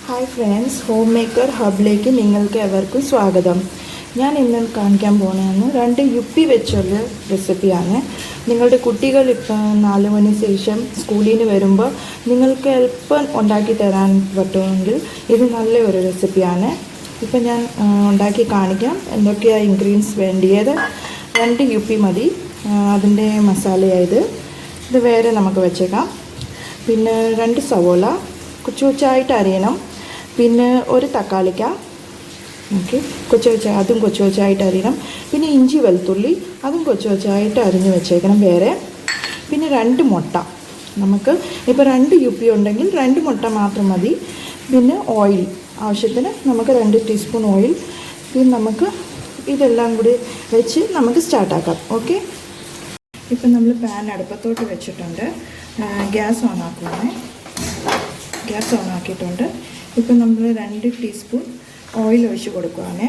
Hi friends, home maker ഹബിലേക്ക് നിങ്ങൾക്ക് എവർക്കും സ്വാഗതം. ഞാൻ ഇന്ന് കാണിക്കാൻ പോകുന്നതാണ് 2 യുപ്പി വെച്ചുള്ള റെസിപ്പിയാണ്. നിങ്ങളുടെ കുട്ടികൾ ഇപ്പോൾ 4 മണി ശേഷം സ്കൂളിൽ നിന്ന് വരുമ്പോൾ നിങ്ങൾക്ക് എളുപ്പം ഉണ്ടാക്കി തരാൻ പറ്റുമെങ്കിൽ ഇത് നല്ലൊരു റെസിപ്പിയാണ്. ഇപ്പം ഞാൻ ഉണ്ടാക്കി കാണിക്കാം. എന്തൊക്കെയാണ് ഇൻഗ്രീഡിയൻസ് വേണ്ടിയത്. 2 യുപ്പി മതി. അതിൻ്റെ മസാലയായത് ഇത് വേറെ നമുക്ക് വെച്ചേക്കാം. പിന്നെ 2 സവോള കൊച്ചു കൊച്ചായിട്ട് അരിയണം. പിന്നെ ഒരു തക്കാളിക്ക അതും കൊച്ചു കൊച്ചായിട്ട് അരിയണം. പിന്നെ ഇഞ്ചി വെളുത്തുള്ളി അതും കൊച്ചു കൊച്ചായിട്ട് അരിഞ്ഞ് വെച്ചേക്കണം വേറെ. പിന്നെ 2 മുട്ട. നമുക്ക് ഇപ്പോൾ 2 യുപ്പി ഉണ്ടെങ്കിൽ 2 മുട്ട മാത്രം മതി. പിന്നെ ഓയിൽ ആവശ്യത്തിന് നമുക്ക് 2 ടീസ്പൂൺ ഓയിൽ. പിന്നെ നമുക്ക് ഇതെല്ലാം കൂടി വെച്ച് നമുക്ക് സ്റ്റാർട്ടാക്കാം. ഓക്കെ, ഇപ്പം നമ്മൾ പാൻ അടുപ്പത്തോട്ട് വെച്ചിട്ടുണ്ട്. ഗ്യാസ് ഓൺ ആക്കുവാണേ. ഗ്യാസ് ഓൺ ആക്കിയിട്ടുണ്ട്. ഇപ്പം നമ്മൾ 2 ടീസ്പൂൺ ഓയിൽ ഒഴിച്ച് കൊടുക്കുവാണേ.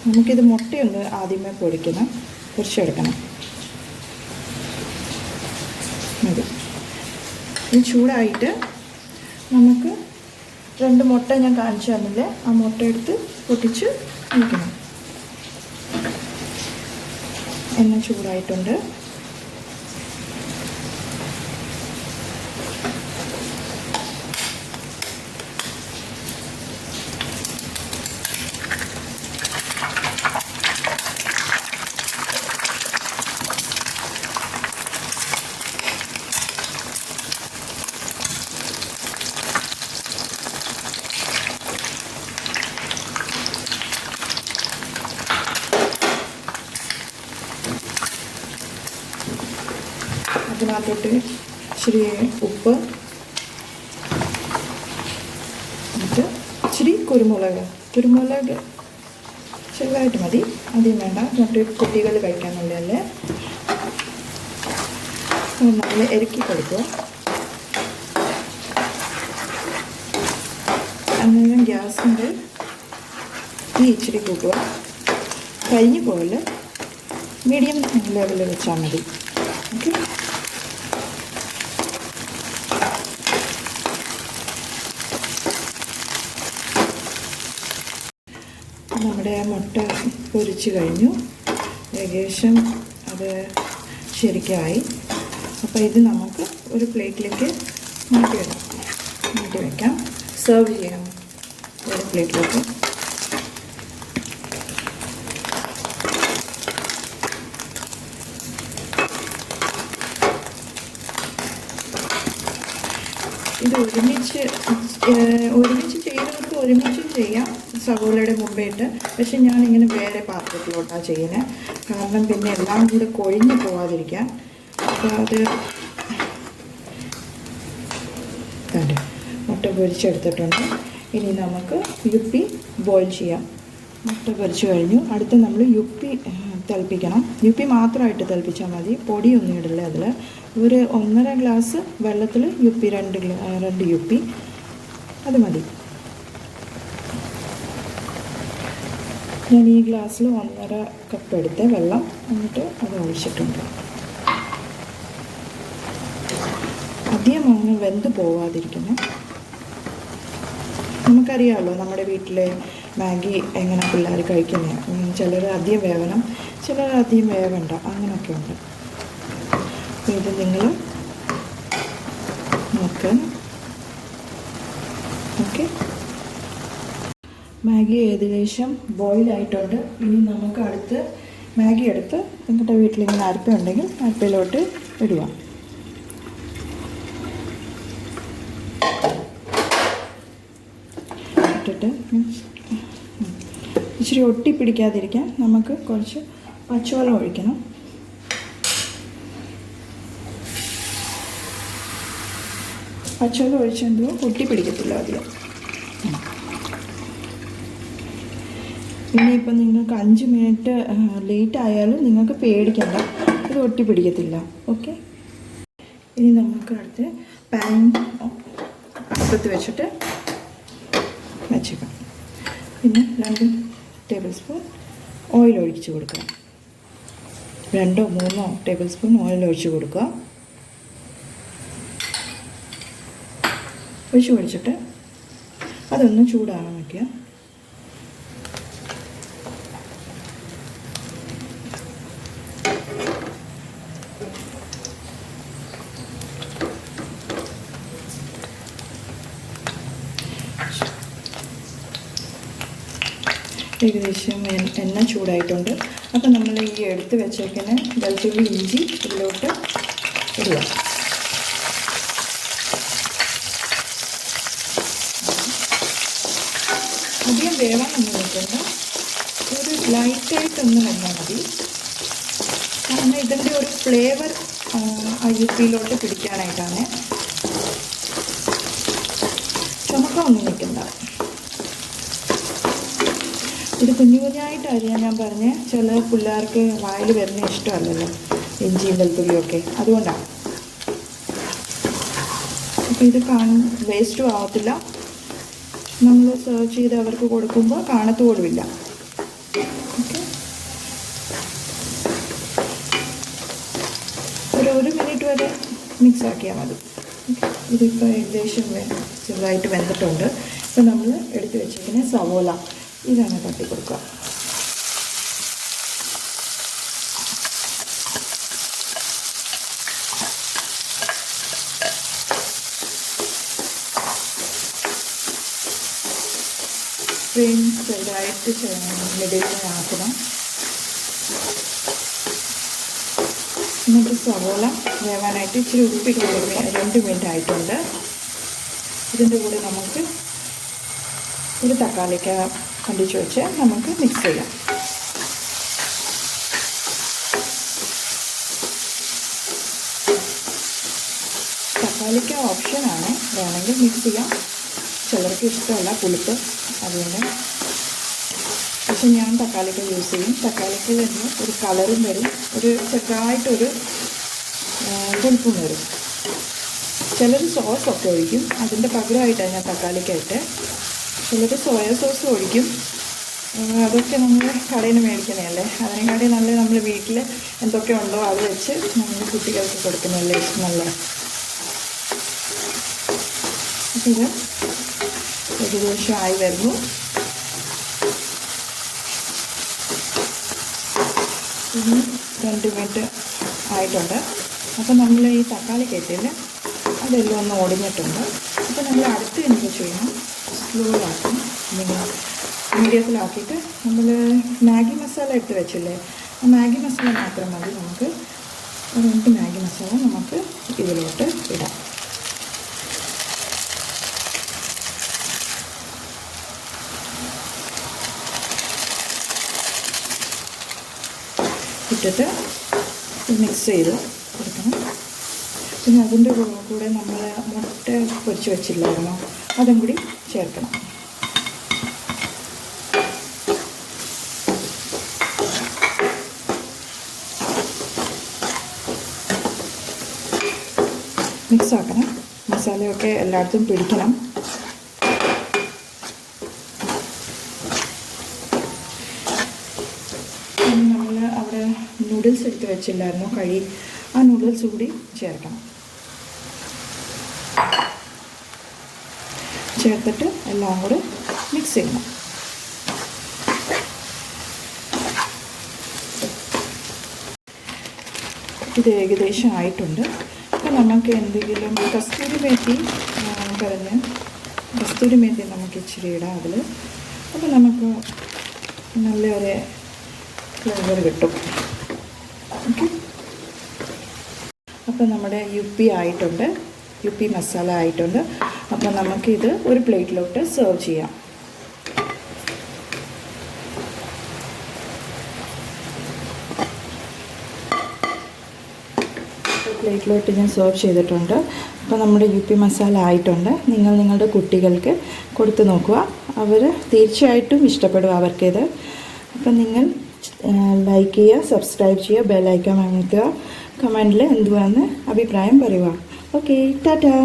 നമുക്കിത് മുട്ടയൊന്ന് ആദ്യമേ പൊരിച്ചെടുക്കണം. മതി. ഇത് ചൂടായിട്ട് നമുക്ക് 2 മുട്ട ഞാൻ കാണിച്ചു തന്നില്ലേ, ആ മുട്ട എടുത്ത് പൊട്ടിച്ച് വയ്ക്കണം. എണ്ണ ചൂടായിട്ടുണ്ട്. അതിനകത്തോട്ട് ഇച്ചിരി ഉപ്പ്, എന്നിട്ട് ഇച്ചിരി കുരുമുളക് ചെറുതായിട്ട് മതി, അധികം വേണ്ട. എന്നിട്ട് കുട്ടികൾ കഴിക്കാനുള്ളതല്ലേ. നമ്മൾ ഇറക്കി കൊടുക്കുക. അന്നേരം ഗ്യാസിൻ്റെ തീ ഇച്ചിരി കൂട്ടുക. കരിഞ്ഞു പോലെ മീഡിയം ലെവലിൽ വെച്ചാൽ മതി. ഓക്കെ, നമ്മുടെ മുട്ട പൊരിച്ച് കഴിഞ്ഞു. ഏകദേശം അത് ശരിക്കായി. അപ്പോൾ ഇത് നമുക്ക് ഒരു പ്ലേറ്റിലേക്ക് മാറ്റി വയ്ക്കാം. സെർവ് ചെയ്യാം ഒരു പ്ലേറ്റിലേക്ക്. ഇത് ഒരുമിച്ച് ചെയ്യുന്നവർക്ക് ഒരുമിച്ചും ചെയ്യാം, സവോളയുടെ മുമ്പേട്ട്. പക്ഷെ ഞാനിങ്ങനെ വേറെ പാത്രത്തിലോട്ടാണ് ചെയ്യുന്നത്. കാരണം പിന്നെ എല്ലാം കൂടെ കൊഴിഞ്ഞു പോകാതിരിക്കാൻ. അപ്പോൾ അത് മുട്ട പൊരിച്ചെടുത്തിട്ടുണ്ട്. ഇനി നമുക്ക് യുപ്പി ബോയിൽ ചെയ്യാം. മുട്ട പൊരിച്ച് കഴിഞ്ഞു. അടുത്ത് നമ്മൾ യുപ്പി തിളപ്പിക്കണം. യുപ്പി മാത്രമായിട്ട് തിളപ്പിച്ചാൽ മതി, പൊടിയൊന്നും ഇടില്ല. അതിൽ ഒരു 1.5 ഗ്ലാസ് വെള്ളത്തിൽ യുപ്പി 2 യുപ്പി അത് മതി. ഞാൻ ഈ ഗ്ലാസ്സിൽ 1.5 കപ്പ് എടുത്ത വെള്ളം എന്നിട്ട് അത് ഒഴിച്ചിട്ടുണ്ട്. അധികം അങ്ങ് വെന്ത് പോവാതിരിക്കണം. നമുക്കറിയാമല്ലോ നമ്മുടെ വീട്ടിലെ മാഗി എങ്ങനെ പിള്ളേർ കഴിക്കുന്നത്. ചിലർ അധികം വേവണം, ചിലർ അധികം വേവണ്ട, അങ്ങനെയൊക്കെ ഉണ്ട്. അപ്പോൾ ഇത് നിങ്ങൾ നോക്കുക. ഓക്കെ, മാഗി ഏകദേശം ബോയിലായിട്ടുണ്ട്. ഇനി നമുക്ക് അടുത്ത് മാഗി എടുത്ത് നിങ്ങളുടെ വീട്ടിലിങ്ങനെ അരിപ്പയുണ്ടെങ്കിൽ അരിപ്പയിലോട്ട് ഇടുക. ഇട്ടിട്ട് ഇച്ചിരി ഒട്ടിപ്പിടിക്കാതിരിക്കാൻ നമുക്ക് കുറച്ച് പച്ചവെള്ളം ഒഴിക്കണം. പച്ചവെള്ളം ഒഴിച്ചെന്തോ ഒട്ടിപ്പിടിക്കത്തില്ല അധികം. ഇനിയിപ്പം നിങ്ങൾക്ക് 5 മിനിറ്റ് ലേറ്റ് ആയാലും നിങ്ങൾക്ക് പേടിക്കണ്ട, ഇത് ഒട്ടിപ്പിടിക്കത്തില്ല. ഓക്കെ, ഇനി നമുക്ക് അടുത്ത് പാൻ അടുപ്പത്ത് വെച്ചിട്ട് വെച്ചേക്കാം. പിന്നെ 2 ടേബിൾ സ്പൂൺ ഓയിൽ ഒഴിച്ച് കൊടുക്കുക. 2 3 ടേബിൾ സ്പൂൺ ഓയിൽ ഒഴിച്ച് കൊടുക്കുക. ഒഴിച്ചിട്ട് അതൊന്ന് ചൂടാകാൻ വയ്ക്കുക. ഏകദേശം എണ്ണ ചൂടായിട്ടുണ്ട്. അപ്പോൾ നമ്മൾ ഈ എടുത്ത് വെച്ചേക്കുന്ന വെളുത്തുള്ളി ഇഞ്ചി ഇതിലോട്ട് ഇടുക. അധികം വേവാനൊന്നും വെക്കണ്ട, ഒരു ലൈറ്റായിട്ടൊന്ന് വെന്നാൽ മതി. കാരണം ഇതിൻ്റെ ഒരു ഫ്ലേവർ ആ യുപ്പിയിലോട്ട് പിടിക്കാനായിട്ടാണ്. ചുമക്കൊന്നും വെക്കണ്ട. ഇത് കുഞ്ഞു കുഞ്ഞായിട്ട് അരിയാൻ ഞാൻ പറഞ്ഞ് ചില പിള്ളേർക്ക് വായിൽ വരുന്ന ഇഷ്ടമല്ലല്ലോ ഇഞ്ചിയും വെളുത്തുള്ളിയൊക്കെ, അതുകൊണ്ടാണ്. അപ്പോൾ ഇത് വേസ്റ്റും ആവത്തില്ല. നമ്മൾ സെർവ് ചെയ്ത് അവർക്ക് കൊടുക്കുമ്പോൾ കാണത്തുപോലുമില്ല. ഓക്കെ, ഒരു മിനിറ്റ് വരെ മിക്സ് ആക്കിയാൽ മതി. ഇതിപ്പോൾ ഏകദേശം ചെറുതായിട്ട് വെന്തിട്ടുണ്ട്. ഇപ്പോൾ നമ്മൾ എടുത്ത് വെച്ചിരിക്കുന്ന സവോള ഇതാണ് തട്ടി കൊടുക്കുക. ഫ്ലെയിം ചെറുതായിട്ട് മിഡിലിനാക്കണം. എന്നിട്ട് സവോള വേവാനായിട്ട് ഇച്ചിരി ഉപ്പിട്ട് 2 മിനിറ്റ് ആയിട്ടുണ്ട്. ഇതിൻ്റെ കൂടെ നമുക്ക് ഒരു തക്കാളിക്ക കണ്ടിച്ച് വെച്ച് നമുക്ക് മിക്സ് ചെയ്യാം. തക്കാളിക്ക ഓപ്ഷനാണ്, വേണമെങ്കിൽ മിക്സ് ചെയ്യാം. ചിലർക്ക് ഇഷ്ടമല്ല പുളിപ്പ്, അതുകൊണ്ട്. പക്ഷെ ഞാൻ തക്കാളിക്ക യൂസ് ചെയ്യും. തക്കാളിക്കയിൽ നിന്ന് ഒരു കളറും വരും, ഒരു ചെറുതായിട്ടൊരു പുളിപ്പും വരും. ചിലർ സോസൊക്കെ ഒഴിക്കും, അതിൻ്റെ പകരമായിട്ടാണ് ഞാൻ തക്കാളിക്ക ഇട്ട്. ചിലർ സോയ സോസ് ഒഴിക്കും. അതൊക്കെ നമ്മൾ കടയിൽ നിന്ന് മേടിക്കുന്നതല്ലേ, അതിനെക്കാട്ടി നല്ല നമ്മൾ വീട്ടിൽ എന്തൊക്കെ ഉണ്ടോ അത് വെച്ച് നമ്മൾ കുട്ടികൾക്ക് കൊടുക്കുന്നതല്ലേ നല്ല. ഇത് ഏകദേശം ആയി വരുന്നു. ഇനി 2 മിനിറ്റ് ആയിട്ടുണ്ട്. അപ്പോൾ നമ്മൾ ഈ തക്കാളി കയറ്റിയിൽ അതെല്ലാം ഒന്ന് ഒടിഞ്ഞിട്ടുണ്ട്. അപ്പോൾ നമ്മൾ അടുത്ത് എന്ത് ചെയ്യണം, സ്ലോയിലാക്കും, മീഡിയത്തിലാക്കിയിട്ട് നമ്മൾ മാഗി മസാല എടുത്ത് വെച്ചില്ലേ, ആ മാഗി മസാല മാത്രം മതി. നമുക്ക് 2 മാഗി മസാല നമുക്ക് ഇതിലോട്ട് ഇടാം. ഇട്ടിട്ട് മിക്സ് ചെയ്ത് കൊടുക്കണം. പിന്നെ അതിൻ്റെ കൂടെ നമ്മൾ മുട്ട പൊരിച്ച് വെച്ചില്ലായിരുന്നോ, അതും കൂടി ചേർക്കണം. മിക്സ് ആക്കണം, മസാലയൊക്കെ എല്ലായിടത്തും പിടിക്കണം. നമ്മൾ അവിടെ നൂഡിൽസ് എടുത്ത് വെച്ചില്ലായിരുന്നു കഴി, ആ നൂഡിൽസ് കൂടി ചേർക്കണം. ചേർത്തിട്ട് എല്ലാം കൂടെ മിക്സ് ചെയ്യണം. ഇത് ഏകദേശം ആയിട്ടുണ്ട്. അപ്പോൾ നമുക്ക് എന്തെങ്കിലും കസ്തൂരി മേത്തി കസ്തൂരി മേത്തി നമുക്ക് ഇച്ചിരി ഇടാം അതിൽ. അപ്പോൾ നമുക്ക് നല്ലൊരു ഫ്ലേവർ കിട്ടും. ഓക്കെ, അപ്പോൾ നമ്മുടെ യുപ്പി ആയിട്ടുണ്ട്, യുപ്പി മസാല ആയിട്ടുണ്ട്. അപ്പോൾ നമുക്കിത് ഒരു പ്ലേറ്റിലോട്ട് സെർവ് ചെയ്യാം. പ്ലേറ്റിലോട്ട് ഞാൻ സെർവ് ചെയ്തിട്ടുണ്ട്. അപ്പോൾ നമ്മുടെ യുപ്പി മസാല ആയിട്ടുണ്ട്. നിങ്ങൾ നിങ്ങളുടെ കുട്ടികൾക്ക് കൊടുത്തു നോക്കുക, അവർ തീർച്ചയായിട്ടും ഇഷ്ടപ്പെടും അവർക്കിത്. അപ്പം നിങ്ങൾ ലൈക്ക് ചെയ്യുക, സബ്സ്ക്രൈബ് ചെയ്യുക, ബെൽ ഐക്കൺ അമർത്തുക, കമൻറ്റിൽ എന്തുവാണെന്ന് അഭിപ്രായം പറയുക. ഓക്കെ, ടാറ്റാ.